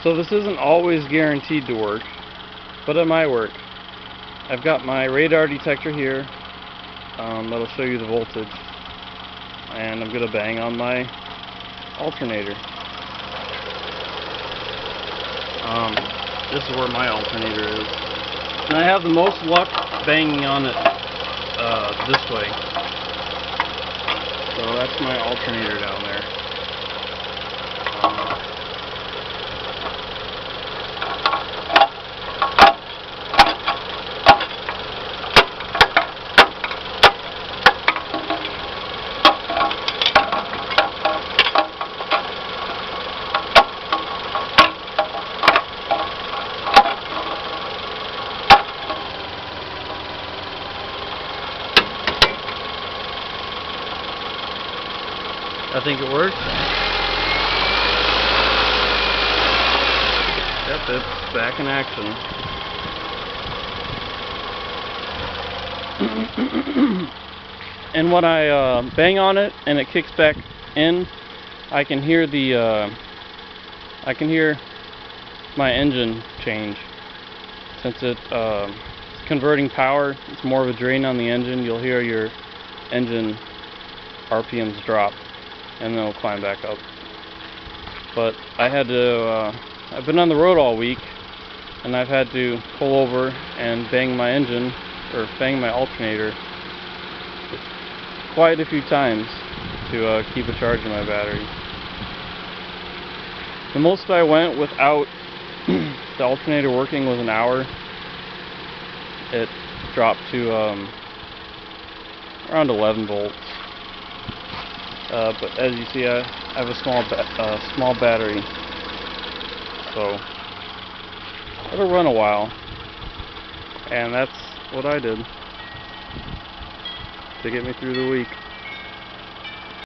So this isn't always guaranteed to work, but it might work. I've got my radar detector here that'll show you the voltage, and I'm going to bang on my alternator. This is where my alternator is, and I have the most luck banging on it this way. So that's my alternator down there. I think it works. Yep, it's back in action. And when I bang on it and it kicks back in, I can hear my engine change. Since it's converting power, it's more of a drain on the engine. You'll hear your engine RPMs drop, and then it'll climb back up. But I've been on the road all week, and I've had to pull over and bang my engine, or bang my alternator quite a few times to keep a charge in my battery. The most I went without the alternator working was an hour. It dropped to around 11 volts. But as you see, I have a small battery, so it'll run a while, and that's what I did to get me through the week.